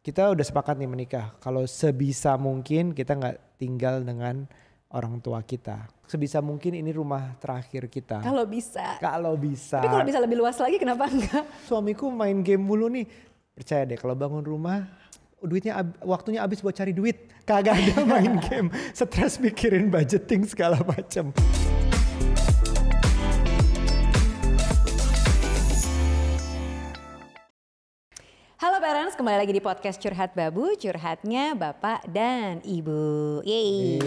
kita udah sepakat nih menikah. Kalau sebisa mungkin kita nggak tinggal dengan orang tua kita. Sebisa mungkin ini rumah terakhir kita. Kalau bisa. Kalau bisa. Tapi kalau bisa lebih luas lagi kenapa enggak? Suamiku main game mulu nih. Percaya deh kalau bangun rumah waktunya habis buat cari duit. Kagak ada main game. Stres mikirin budgeting segala macam. Halo parents, kembali lagi di podcast Curhat Babu, curhatnya Bapak dan Ibu. Yeay.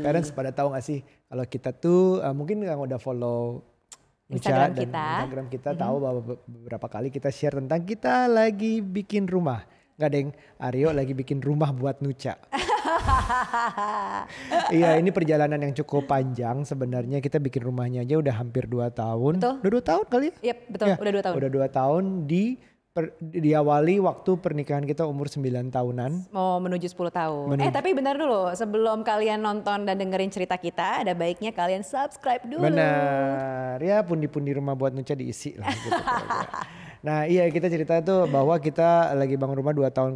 Parents pada tahu gak sih kalau kita tuh mungkin yang udah follow Instagram dan kita. Instagram kita tahu bahwa beberapa kali kita share tentang kita lagi bikin rumah. Gak deng, Aryo lagi bikin rumah buat Nucha. Iya, ini perjalanan yang cukup panjang sebenarnya. Kita bikin rumahnya aja udah hampir 2 tahun. Betul. Udah 2 tahun kali ya? Yep, betul, Ya, udah 2 tahun. Udah 2 tahun diawali waktu pernikahan kita umur 9 tahunan. Mau menuju 10 tahun. Tapi bentar dulu, sebelum kalian nonton dan dengerin cerita kita, ada baiknya kalian subscribe dulu. Benar, ya pundi-pundi rumah buat Nucha diisi lah gitu. Nah iya, kita cerita tuh bahwa kita lagi bangun rumah 2 tahun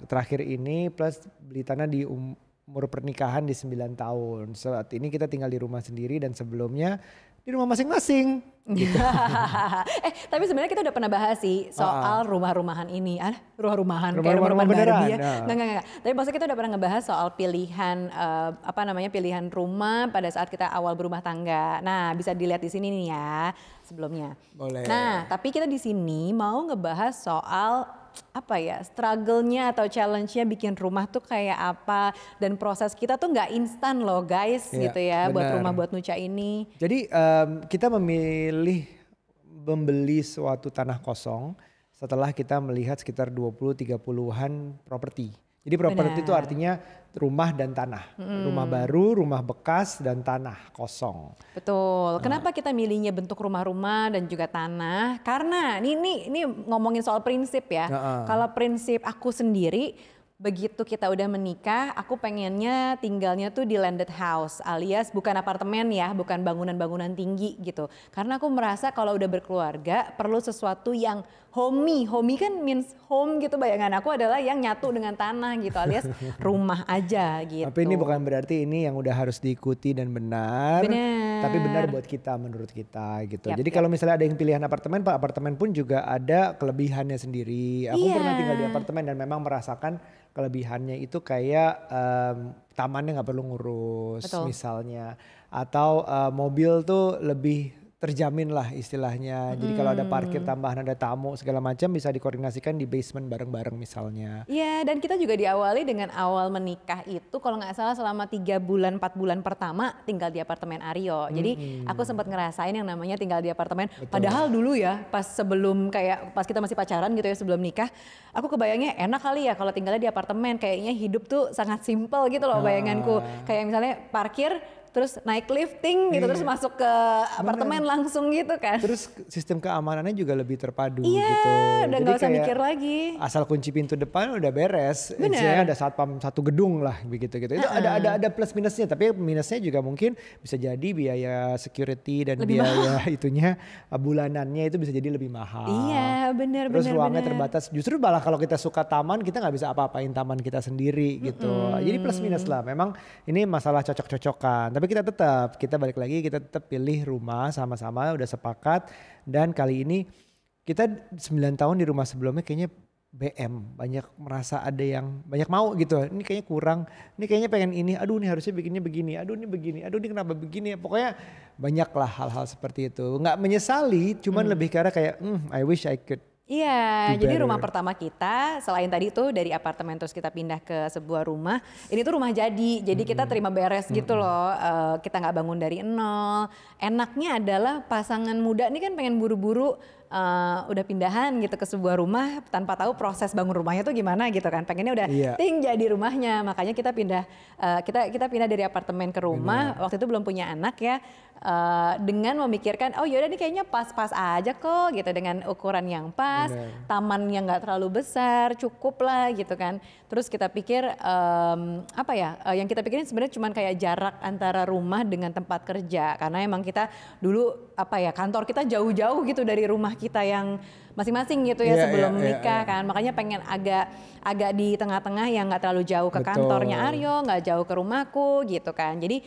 terakhir ini plus beli tanah di umur pernikahan di 9 tahun. Saat ini kita tinggal di rumah sendiri dan sebelumnya di rumah masing-masing. Gitu. Tapi sebenarnya kita udah pernah bahas sih soal rumah-rumahan ini. Rumah-rumahan kayak Rumah-rumah rumah beneran. Barbie ya. Enggak. Tapi maksudnya kita udah pernah ngebahas soal pilihan pilihan rumah pada saat kita awal berumah tangga. Nah, bisa dilihat di sini nih ya sebelumnya. Boleh. Nah, tapi kita di sini mau ngebahas soal struggle-nya atau challenge-nya bikin rumah tuh kayak apa, dan proses kita tuh nggak instan loh guys, gitu ya, buat rumah buat Nucha ini. Jadi kita memilih membeli suatu tanah kosong setelah kita melihat sekitar 20-30-an properti. Jadi properti itu artinya rumah dan tanah, rumah baru, rumah bekas dan tanah kosong. Betul. Kenapa kita milihnya bentuk rumah-rumah dan juga tanah? Karena ini ngomongin soal prinsip ya. Kalau prinsip aku sendiri, begitu kita udah menikah, aku pengennya tinggalnya tuh di landed house, alias bukan apartemen ya, bukan bangunan-bangunan tinggi gitu. Karena aku merasa kalau udah berkeluarga perlu sesuatu yang homey. Homey kan means home gitu, bayangan aku adalah yang nyatu dengan tanah gitu, alias rumah aja gitu. Tapi ini bukan berarti ini yang udah harus diikuti dan benar. Tapi benar buat kita, menurut kita gitu. Jadi kalau misalnya ada yang pilihan apartemen, Pak, apartemen pun juga ada kelebihannya sendiri. Aku pernah tinggal di apartemen dan memang merasakan kelebihannya itu kayak tamannya nggak perlu ngurus. Betul. Misalnya, atau mobil tuh lebih terjamin lah istilahnya. Jadi kalau ada parkir tambahan, ada tamu segala macam bisa dikoordinasikan di basement bareng-bareng misalnya. Iya, dan kita juga diawali dengan awal menikah itu kalau nggak salah selama 3 bulan 4 bulan pertama tinggal di apartemen Aryo. Jadi aku sempat ngerasain yang namanya tinggal di apartemen. Betul. Padahal dulu ya pas kita masih pacaran gitu ya, sebelum nikah, aku kebayangnya enak kali ya kalau tinggalnya di apartemen, kayaknya hidup tuh sangat simpel gitu loh bayanganku. Kayak misalnya parkir terus naik lifting gitu, terus masuk ke apartemen langsung gitu kan. Terus sistem keamanannya juga lebih terpadu gitu. Iya, udah gak usah mikir lagi. Asal kunci pintu depan udah beres. Misalnya ada satpam satu gedung lah begitu-gitu. Itu ada plus minusnya, tapi minusnya juga mungkin bisa jadi biaya security dan lebih biaya itunya bulanannya itu bisa jadi lebih mahal. Iya, benar. Terus ruangnya terbatas. Justru malah kalau kita suka taman, kita nggak bisa apa-apain taman kita sendiri gitu. Jadi plus minus lah. Memang ini masalah cocok-cocokan. Tapi kita balik lagi, kita tetap pilih rumah sama-sama udah sepakat. Dan kali ini kita 9 tahun di rumah sebelumnya kayaknya BM, banyak merasa ada yang banyak mau gitu. Ini kayaknya kurang, ini kayaknya pengen ini, aduh ini harusnya bikinnya begini, aduh ini begini, aduh ini kenapa begini. Pokoknya banyak lah hal-hal seperti itu. Nggak menyesali, cuman lebih karena kayak I wish I could. Iya, jadi rumah pertama kita selain tadi tuh dari apartemen terus kita pindah ke sebuah rumah, ini tuh rumah jadi kita terima beres gitu loh, kita nggak bangun dari nol. Enaknya adalah pasangan muda ini kan pengen buru-buru udah pindahan gitu ke sebuah rumah tanpa tahu proses bangun rumahnya tuh gimana gitu kan, pengennya udah ting jadi rumahnya. Makanya kita pindah kita pindah dari apartemen ke rumah. Waktu itu belum punya anak ya, dengan memikirkan oh yaudah ini kayaknya pas-pas aja kok gitu, dengan ukuran yang pas, taman yang nggak terlalu besar, cukup lah gitu kan. Terus kita pikir yang kita pikirin sebenarnya cuma kayak jarak antara rumah dengan tempat kerja, karena emang kita dulu kantor kita jauh-jauh gitu dari rumah kita yang masing-masing gitu ya sebelum nikah kan. Makanya pengen agak di tengah-tengah yang nggak terlalu jauh ke kantornya Aryo, nggak jauh ke rumahku gitu kan. Jadi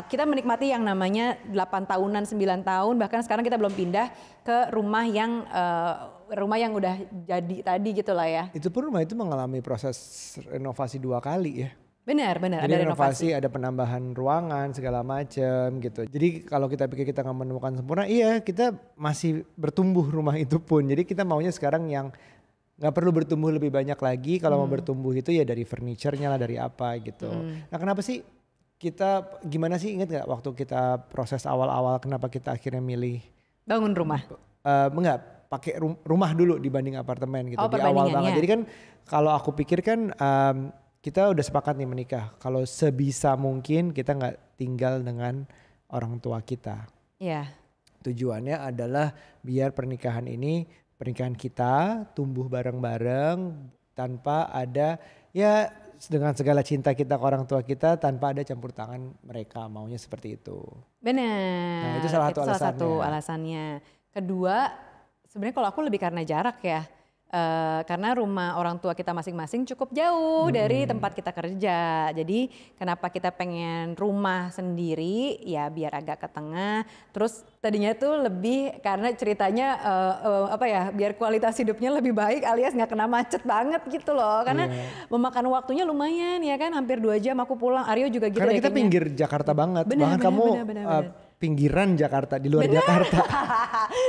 kita menikmati yang namanya 8 tahunan, 9 tahun, bahkan sekarang kita belum pindah ke rumah yang udah jadi tadi gitu lah ya. Itu pun rumah itu mengalami proses renovasi 2 kali ya. Benar, Jadi ada renovasi, ada penambahan ruangan segala macam gitu. Jadi kalau kita pikir kita nggak menemukan sempurna, iya kita masih bertumbuh rumah itu pun. Jadi kita maunya sekarang yang nggak perlu bertumbuh lebih banyak lagi. Kalau mau bertumbuh itu ya dari furniture-nya lah, dari apa gitu. Nah kenapa sih gimana sih, ingat nggak waktu kita proses awal-awal kenapa kita akhirnya milih bangun rumah? Enggak, pakai rumah dulu dibanding apartemen gitu di awal banget. Jadi kan kalau aku pikir kan kita udah sepakat nih menikah. Kalau sebisa mungkin kita nggak tinggal dengan orang tua kita. Iya. Tujuannya adalah biar pernikahan kita tumbuh bareng-bareng tanpa ada ya dengan segala cinta kita ke orang tua kita tanpa ada campur tangan mereka, maunya seperti itu. Benar. Nah, itu salah satu alasannya. Kedua, sebenarnya kalau aku lebih karena jarak ya. Karena rumah orang tua kita masing-masing cukup jauh dari tempat kita kerja. Jadi kenapa kita pengen rumah sendiri ya biar agak ke tengah. Terus tadinya tuh lebih karena ceritanya biar kualitas hidupnya lebih baik alias nggak kena macet banget gitu loh. Karena memakan waktunya lumayan ya kan, hampir 2 jam aku pulang. Aryo juga gitu. Karena kita pinggir Jakarta banget. Bahkan kamu pinggiran Jakarta, di luar Jakarta.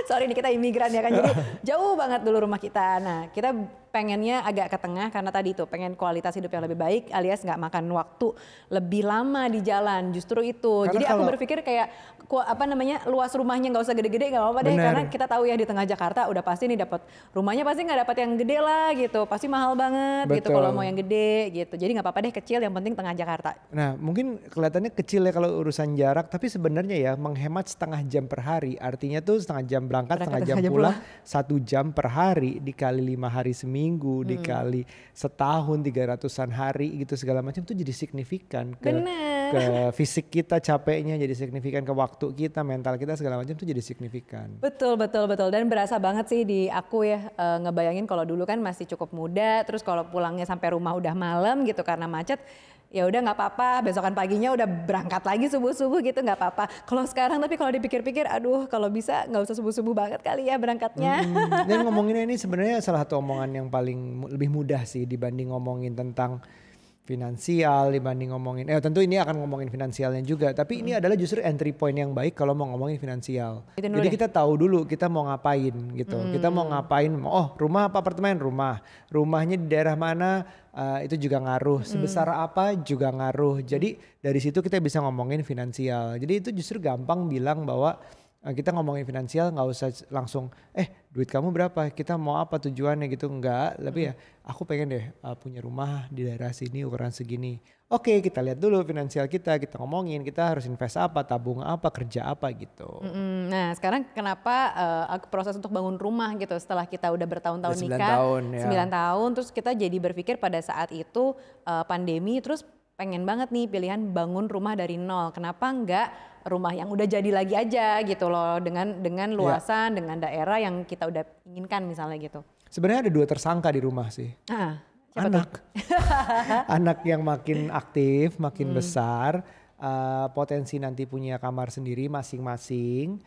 Sorry nih kita imigran ya kan, jadi jauh banget dulu rumah kita. Nah kita pengennya agak ke tengah karena tadi itu pengen kualitas hidup yang lebih baik alias nggak makan waktu lebih lama di jalan, justru itu. Karena jadi aku berpikir kayak luas rumahnya nggak usah gede-gede, nggak apa-apa deh. Karena kita tahu ya di tengah Jakarta udah pasti nih dapat rumahnya pasti nggak dapat yang gede lah gitu, pasti mahal banget gitu kalau mau yang gede gitu. Jadi nggak apa-apa deh kecil, yang penting tengah Jakarta. Nah mungkin kelihatannya kecil ya kalau urusan jarak, tapi sebenarnya ya menghemat setengah jam per hari, artinya tuh setengah jam berangkat setengah jam pulang, 1 jam per hari dikali 5 hari seminggu, dikali setahun 300-an hari gitu segala macam tuh jadi signifikan ke fisik kita, capeknya jadi signifikan, ke waktu kita, mental kita segala macam tuh jadi signifikan. Betul dan berasa banget sih di aku ya, ngebayangin kalau dulu kan masih cukup muda, terus kalau pulangnya sampai rumah udah malam gitu karena macet. Ya udah nggak apa-apa, besokan paginya udah berangkat lagi subuh-subuh gitu nggak apa-apa. Kalau sekarang tapi kalau dipikir-pikir, aduh kalau bisa nggak usah subuh-subuh banget kali ya berangkatnya. Dan ngomonginnya ini sebenarnya salah satu omongan yang paling lebih mudah sih dibanding ngomongin tentang finansial, dibanding ngomongin, tentu ini akan ngomongin finansialnya juga, tapi ini adalah justru entry point yang baik kalau mau ngomongin finansial. Jadi kita tahu dulu kita mau ngapain gitu, kita mau ngapain, rumah apa apartemen, rumahnya di daerah mana, itu juga ngaruh, sebesar apa juga ngaruh. Jadi dari situ kita bisa ngomongin finansial. Jadi itu justru gampang bilang bahwa kita ngomongin finansial nggak usah langsung duit kamu berapa, kita mau apa tujuannya gitu, enggak. Tapi ya aku pengen deh punya rumah di daerah sini ukuran segini. Oke, kita lihat dulu finansial kita ngomongin kita harus invest apa, tabung apa, kerja apa gitu. Nah sekarang kenapa proses untuk bangun rumah gitu setelah kita udah bertahun-tahun nikah, 9 tahun, terus kita jadi berpikir pada saat itu pandemi, terus pengen banget nih pilihan bangun rumah dari nol. Kenapa enggak rumah yang udah jadi lagi aja gitu loh, dengan luasan, dengan daerah yang kita udah inginkan misalnya gitu. Sebenarnya ada 2 tersangka di rumah sih. Anak. Anak yang makin aktif, makin besar, potensi nanti punya kamar sendiri masing-masing.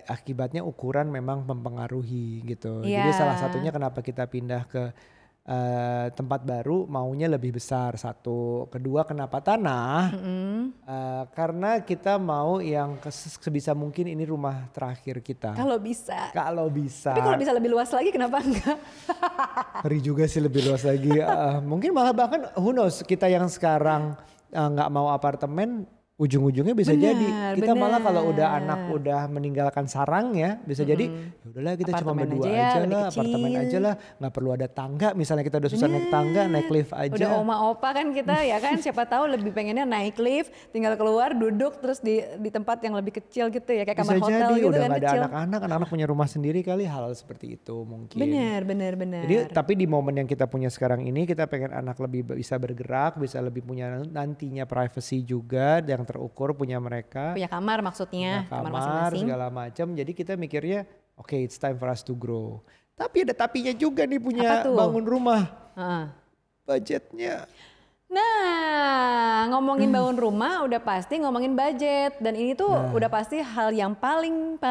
Akibatnya ukuran memang mempengaruhi gitu. Jadi salah satunya kenapa kita pindah ke tempat baru maunya lebih besar, satu. Kedua kenapa tanah, karena kita mau yang sebisa mungkin ini rumah terakhir kita. Kalau bisa. Tapi kalau bisa lebih luas lagi kenapa enggak? Ngeri juga sih lebih luas lagi. Mungkin malah bahkan who knows, kita yang sekarang nggak mau apartemen, ujung-ujungnya bisa jadi kita malah kalau udah anak udah meninggalkan sarangnya bisa jadi ya udahlah kita cuma berdua aja lah, apartemen aja lah, nggak perlu ada tangga, misalnya kita udah susah naik tangga, naik lift aja. Udah oma opa kan kita ya kan, siapa tahu lebih pengennya naik lift, tinggal keluar duduk terus di tempat yang lebih kecil gitu ya, kayak kamar hotel gitu udah kan, gak ada anak-anak punya rumah sendiri kali, hal seperti itu mungkin. Benar. Jadi tapi di momen yang kita punya sekarang ini kita pengen anak lebih bisa bergerak, bisa lebih punya nantinya privacy juga yang terukur punya mereka. Punya kamar maksudnya, kamar masing-masing segala macam. Jadi kita mikirnya Oke, it's time for us to grow. Tapi ada tapinya juga nih punya Apa tuh? bangun rumah. Heeh. Budgetnya. Nah, ngomongin bangun rumah udah pasti ngomongin budget, dan ini tuh udah pasti hal yang paling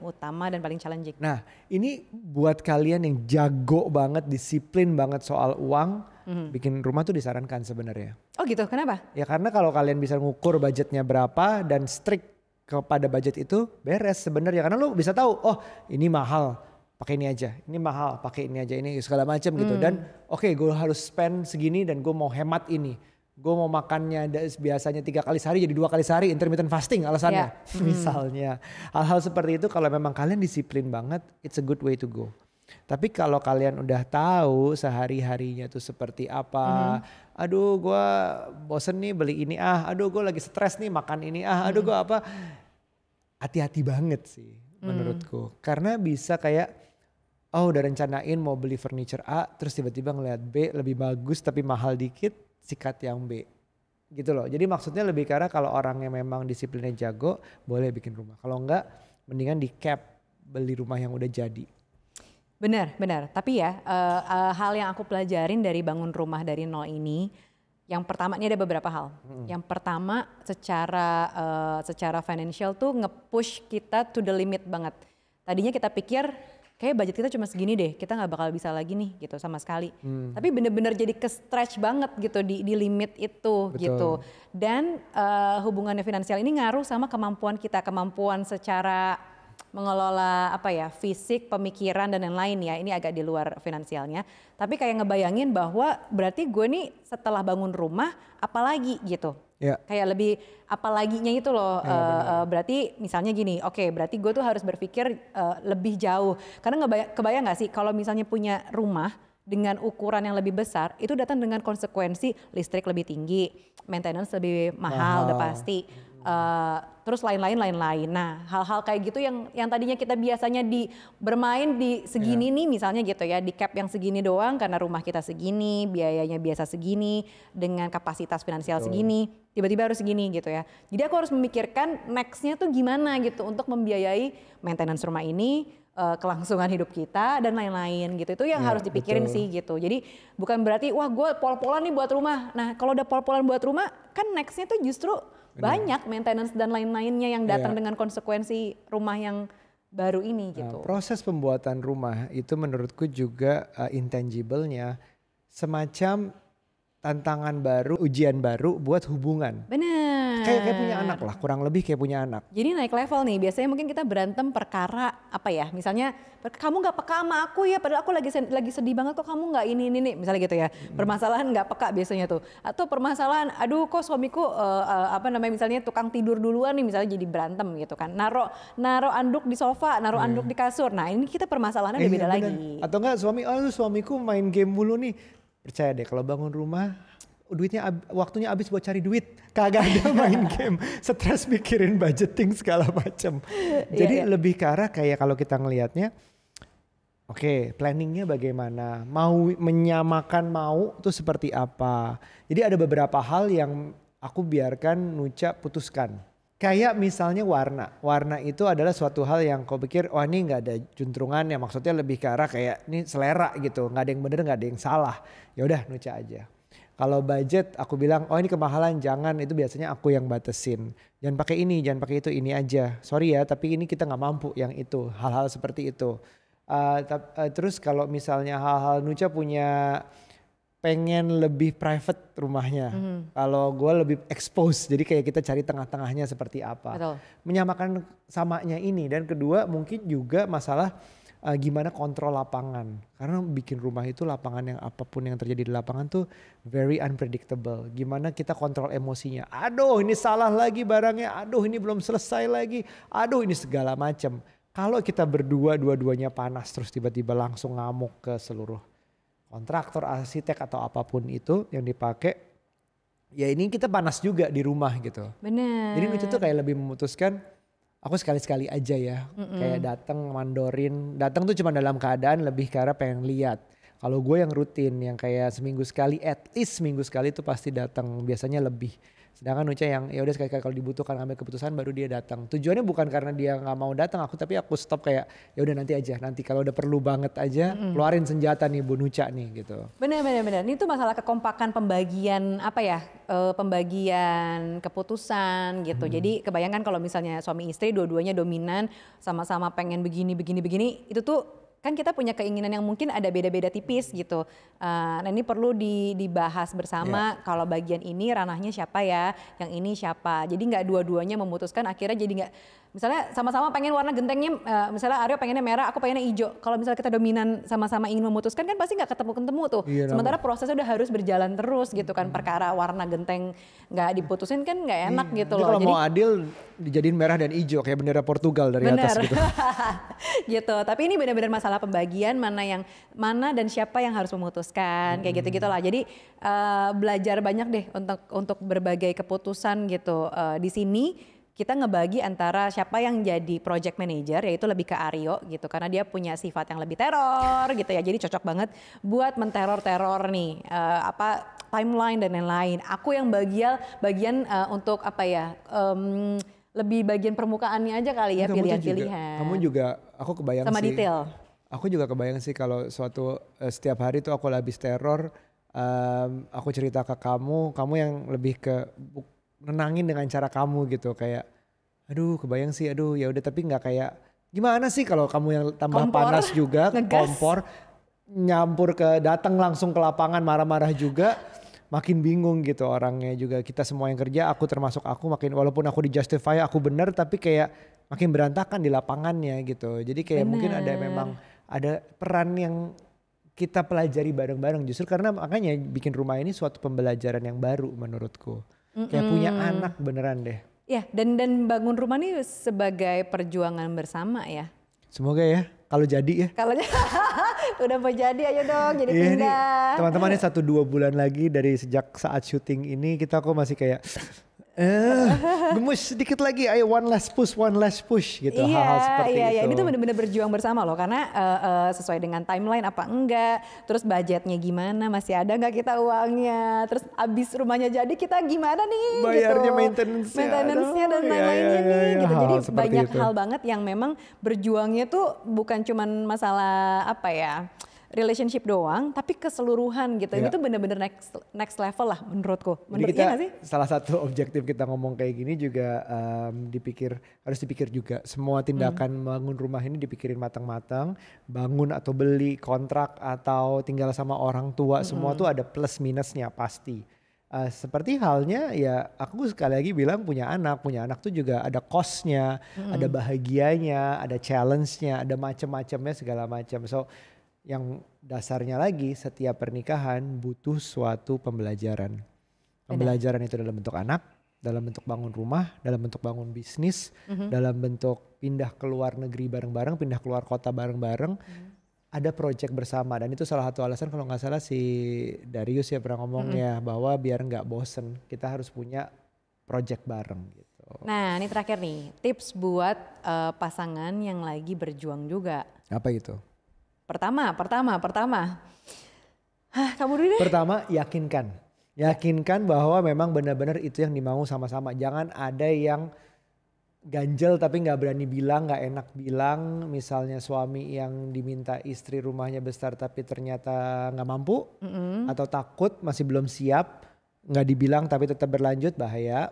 utama dan paling challenging. Nah, ini buat kalian yang jago banget, disiplin banget soal uang, bikin rumah tuh disarankan sebenarnya. Oh gitu, kenapa? Ya karena kalau kalian bisa ngukur budgetnya berapa dan strict kepada budget itu, beres sebenarnya. Karena lu bisa tahu, oh ini mahal, pakai ini aja, ini mahal, pakai ini aja, ini segala macam gitu. Dan oke, gue harus spend segini dan gue mau hemat ini. Gue mau makannya biasanya 3 kali sehari jadi 2 kali sehari, intermittent fasting alasannya. Misalnya hal-hal seperti itu kalau memang kalian disiplin banget, it's a good way to go. Tapi kalau kalian udah tahu sehari-harinya tuh seperti apa, aduh gue bosen nih beli ini aduh gue lagi stres nih makan ini aduh gue apa, hati-hati banget sih menurutku. Karena bisa kayak udah rencanain mau beli furniture A, terus tiba-tiba ngeliat B lebih bagus tapi mahal dikit, sikat yang B. Gitu loh. Jadi maksudnya lebih ke arah kalau orangnya memang disiplinnya jago, boleh bikin rumah. Kalau enggak, mendingan di cap beli rumah yang udah jadi. Benar. Tapi ya, hal yang aku pelajarin dari bangun rumah dari nol ini, yang pertama, ini ada beberapa hal. Yang pertama, secara financial tuh nge-push kita to the limit banget. Tadinya kita pikir, kayak budget kita cuma segini deh, kita nggak bakal bisa lagi nih gitu sama sekali. Tapi bener-bener jadi ke-stretch banget gitu di limit itu. Betul. Gitu. Dan hubungannya finansial ini ngaruh sama kemampuan kita, kemampuan secara mengelola fisik, pemikiran dan lain-lain ya. Ini agak di luar finansialnya. Tapi kayak ngebayangin bahwa berarti gue nih setelah bangun rumah apalagi gitu. Ya. Kayak lebih apalaginya itu loh. Berarti misalnya gini, oke, berarti gue tuh harus berpikir lebih jauh. Karena kebayang gak sih kalau misalnya punya rumah dengan ukuran yang lebih besar, itu datang dengan konsekuensi listrik lebih tinggi, maintenance lebih mahal. Udah pasti. Terus lain-lain. Nah, hal-hal kayak gitu yang tadinya kita biasanya bermain di segini nih misalnya gitu ya, di cap yang segini doang karena rumah kita segini, biayanya biasa segini, dengan kapasitas finansial segini, tiba-tiba harus segini gitu ya. Jadi aku harus memikirkan nextnya tuh gimana gitu untuk membiayai maintenance rumah ini, kelangsungan hidup kita dan lain-lain gitu. Itu yang harus dipikirin sih gitu. Jadi bukan berarti wah gue pol-polan nih buat rumah. Nah kalau udah pol-polan buat rumah kan nextnya tuh justru banyak maintenance dan lain-lainnya yang datang dengan konsekuensi rumah yang baru ini gitu. Proses pembuatan rumah itu menurutku juga intangible-nya semacam tantangan baru, ujian baru buat hubungan. Benar. Kayak punya anak lah, kurang lebih kayak punya anak. Jadi naik level nih, biasanya mungkin kita berantem perkara misalnya kamu gak peka sama aku ya, padahal aku lagi sedih banget kok kamu gak ini, misalnya gitu ya. Permasalahan gak peka biasanya tuh. Atau permasalahan, aduh kok suamiku misalnya tukang tidur duluan nih, misalnya jadi berantem gitu kan. Naro anduk di sofa, naro anduk di kasur. Nah ini kita permasalahannya beda lagi. Atau enggak suamiku main game mulu nih. Percaya deh kalau bangun rumah waktunya habis buat cari duit, kagak ada main game, stres mikirin budgeting segala macam. Jadi lebih ke arah kayak kalau kita ngelihatnya, oke, planningnya bagaimana, mau menyamakan mau tuh seperti apa. Jadi ada beberapa hal yang aku biarkan Nucha putuskan. Kayak misalnya warna itu adalah suatu hal yang kau pikir, oh ini nggak ada juntrungannya, maksudnya lebih ke arah kayak ini selera gitu, nggak ada yang bener, nggak ada yang salah. Ya udah Nucha aja. Kalau budget aku bilang, oh ini kemahalan, jangan, itu biasanya aku yang batasin. Jangan pakai ini, jangan pakai itu, ini aja. Sorry ya, tapi ini kita nggak mampu yang itu, hal-hal seperti itu. Terus kalau misalnya hal-hal Nucha punya pengen lebih private rumahnya. Kalau gue lebih expose, jadi kayak kita cari tengah-tengahnya seperti apa. Betul. Menyamakan samanya ini. Dan kedua mungkin juga masalah gimana kontrol lapangan. Karena bikin rumah itu lapangan yang apapun yang terjadi di lapangan tuh very unpredictable. Gimana kita kontrol emosinya. Aduh ini salah lagi barangnya, aduh ini belum selesai lagi, aduh ini segala macam. Kalau kita dua-duanya panas terus tiba-tiba langsung ngamuk ke seluruh kontraktor, arsitek atau apapun itu yang dipakai, ya ini kita panas juga di rumah gitu. Bener. Jadi Nucha tuh kayak lebih memutuskan, aku sekali-sekali aja ya, kayak datang mandorin, datang tuh cuma dalam keadaan lebih karena pengen lihat. Kalau gue yang rutin, yang kayak seminggu sekali, at least seminggu sekali tuh pasti datang, biasanya lebih. Sedangkan Nucha yang ya udah sekali-kali kalau dibutuhkan ambil keputusan baru dia datang. Tujuannya bukan karena dia nggak mau datang tapi aku stop kayak ya udah nanti aja. Nanti kalau udah perlu banget aja keluarin senjata nih Bu Nucha nih gitu. Benar. Ini tuh masalah kekompakan pembagian pembagian keputusan gitu. Jadi kebayangkan kalau misalnya suami istri dua-duanya dominan sama-sama pengen begini itu tuh kan kita punya keinginan yang mungkin ada beda-beda tipis gitu. Nah ini perlu dibahas bersama kalau bagian ini ranahnya siapa ya, yang ini siapa. Jadi nggak dua-duanya memutuskan akhirnya jadi nggak, misalnya sama-sama pengen warna gentengnya, misalnya Aryo pengennya merah, aku pengennya hijau. Kalau misalnya kita dominan sama-sama ingin memutuskan kan pasti nggak ketemu-ketemu tuh. Iya, sementara prosesnya udah harus berjalan terus gitu kan. Perkara warna genteng nggak diputusin kan nggak enak gitu loh. Kalau mau adil dijadiin merah dan hijau kayak bendera Portugal dari atas gitu. Gitu. Tapi ini benar-benar masalah pembagian mana dan siapa yang harus memutuskan kayak gitu-gitu lah. Jadi belajar banyak deh untuk berbagai keputusan gitu. Di sini kita ngebagi antara siapa yang jadi project manager, yaitu lebih ke Aryo gitu, karena dia punya sifat yang lebih teror gitu ya, jadi cocok banget buat menteror-teror nih timeline dan lain-lain. Aku yang bagian untuk lebih bagian permukaannya aja kali ya, pilihan-pilihan. Kamu juga, aku kebayang sama sih. Detail. Aku juga kebayang sih kalau setiap hari tuh aku habis teror, aku cerita ke kamu yang lebih ke nenangin dengan cara kamu gitu, kayak aduh kebayang sih, aduh ya udah, tapi nggak kayak gimana sih kalau kamu yang tambah panas juga, kompor nyampur datang langsung ke lapangan marah-marah juga, makin bingung gitu orangnya juga. Kita semua yang kerja, aku termasuk aku, makin walaupun aku di-justify aku benar, tapi kayak makin berantakan di lapangannya gitu. Jadi kayak mungkin ada peran yang kita pelajari bareng-bareng, justru karena makanya bikin rumah ini suatu pembelajaran yang baru menurutku. Kayak punya anak beneran deh. Ya, dan bangun rumah ini sebagai perjuangan bersama ya. Semoga ya, kalau jadi ya. Kalau udah mau jadi, ayo dong jadi pindah. Teman-teman ini 1-2 bulan lagi dari sejak saat syuting ini kok masih kayak gemus sedikit lagi, ayo one last push gitu. Hal-hal seperti itu. Iya, ini tuh bener-bener berjuang bersama loh, karena sesuai dengan timeline apa enggak, terus budgetnya gimana, masih ada nggak kita uangnya, terus abis rumahnya jadi kita gimana nih bayarnya gitu. Maintenance-nya dan lain-lainnya nih gitu. Jadi banyak hal banget yang memang berjuangnya tuh bukan cuman masalah relationship doang, tapi keseluruhan gitu. Ini tuh bener-bener next level lah menurutku. Jadi kita salah satu objektif kita ngomong kayak gini juga harus dipikir juga. Semua tindakan bangun rumah ini dipikirin matang-matang. Bangun atau beli, kontrak atau tinggal sama orang tua, semua tuh ada plus minusnya pasti. Seperti halnya ya aku sekali lagi bilang punya anak tuh juga ada cost-nya, ada bahagianya, ada challenge-nya, ada macam-macamnya segala macam. So yang dasarnya lagi setiap pernikahan butuh suatu pembelajaran. Pembelajaran itu dalam bentuk anak, dalam bentuk bangun rumah, dalam bentuk bangun bisnis, dalam bentuk pindah ke luar negeri bareng-bareng, pindah keluar kota bareng-bareng. Ada project bersama dan itu salah satu alasan kalau nggak salah si Darius ya pernah ngomong ya bahwa biar nggak bosen kita harus punya project bareng gitu. Nah ini terakhir nih, tips buat pasangan yang lagi berjuang juga. Apa itu? Pertama. Kamu dulu deh. Pertama, yakinkan bahwa memang benar-benar itu yang dimau sama-sama. Jangan ada yang ganjel tapi nggak berani bilang, nggak enak bilang. Misalnya suami yang diminta istri rumahnya besar tapi ternyata nggak mampu atau takut masih belum siap, nggak dibilang tapi tetap berlanjut, bahaya.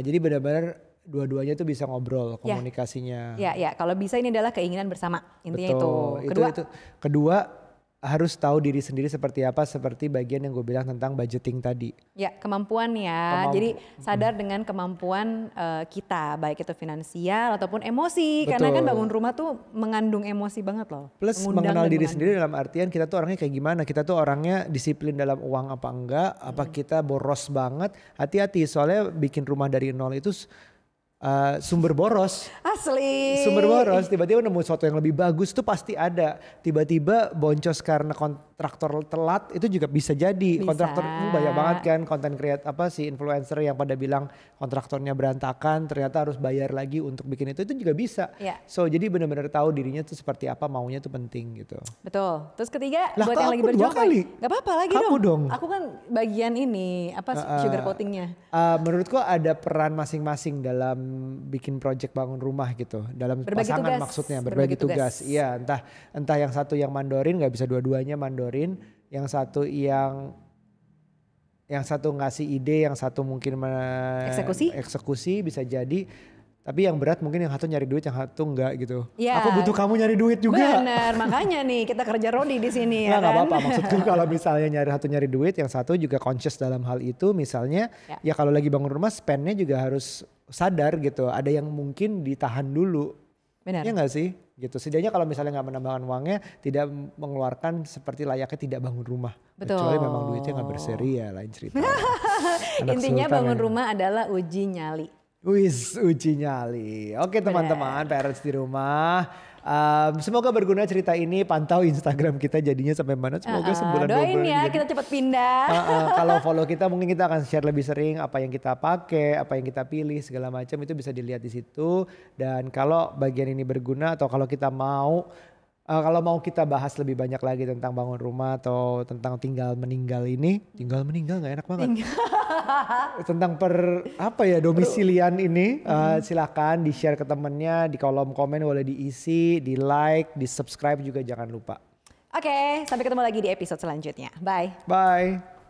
Jadi benar-benar dua-duanya tuh bisa ngobrol komunikasinya. Ya, kalau bisa ini adalah keinginan bersama, intinya. Betul, Kedua harus tahu diri sendiri seperti apa, seperti bagian yang gue bilang tentang budgeting tadi. Ya, kemampuan ya. Jadi sadar dengan kemampuan kita, baik itu finansial ataupun emosi. Betul. Karena kan bangun rumah tuh mengandung emosi banget loh. Plus mengenal diri sendiri dalam artian kita tuh orangnya kayak gimana. Kita tuh orangnya disiplin dalam uang apa enggak, apa kita boros banget. Hati-hati soalnya bikin rumah dari nol itu sumber boros. Asli. Sumber boros, tiba-tiba nemu sesuatu yang lebih bagus tuh pasti ada. Tiba-tiba boncos karena kontraktor telat itu juga bisa jadi. Bisa. Kontraktor banyak banget kan konten create si influencer yang pada bilang kontraktornya berantakan, ternyata harus bayar lagi untuk bikin itu juga bisa. Yeah. So jadi benar-benar tahu dirinya tuh seperti apa, maunya tuh penting gitu. Betul. Terus ketiga Lah, buat kok yang lagi aku berjuang. 2 kali? Gak apa-apa lagi Kamu dong. Aku kan bagian ini sugar coatingnya. Menurutku ada peran masing-masing dalam bikin project bangun rumah gitu, dalam Berbagi pasangan tugas. maksudnya berbagi tugas. Iya, entah yang satu yang mandorin, nggak bisa dua-duanya mandorin, yang satu ngasih ide, yang satu mungkin eksekusi bisa jadi. Tapi yang berat mungkin yang satu nyari duit, yang satu enggak gitu. Ya. Aku butuh kamu nyari duit juga. Bener, makanya nih kita kerja Rodi di sini ya Nggak kan. apa-apa, maksudku kalau misalnya nyari duit, yang satu juga conscious dalam hal itu. Misalnya ya kalau lagi bangun rumah spendnya juga harus sadar gitu. Ada yang mungkin ditahan dulu. Benar. Ya nggak sih? Gitu. Setidaknya kalau misalnya nggak menambahkan uangnya, tidak mengeluarkan seperti layaknya tidak bangun rumah. Betul. Kecuali memang duitnya nggak berseri ya, lain cerita. Intinya bangun rumah adalah uji nyali. Wis, uji nyali. Oke teman-teman, parents di rumah. Semoga berguna cerita ini. Pantau Instagram kita jadinya sampai mana. Semoga sebulan 2 bulan. Doain ya kita cepat pindah. Kalau follow kita mungkin kita akan share lebih sering apa yang kita pakai, apa yang kita pilih segala macam itu bisa dilihat di situ. Dan kalau bagian ini berguna atau kalau kita mau kita bahas lebih banyak lagi tentang bangun rumah atau tentang tinggal meninggal nggak enak banget. Tentang domisilian ini silakan di share ke temennya, di kolom komen boleh diisi, di like, di subscribe juga jangan lupa. Oke, sampai ketemu lagi di episode selanjutnya. Bye. Bye.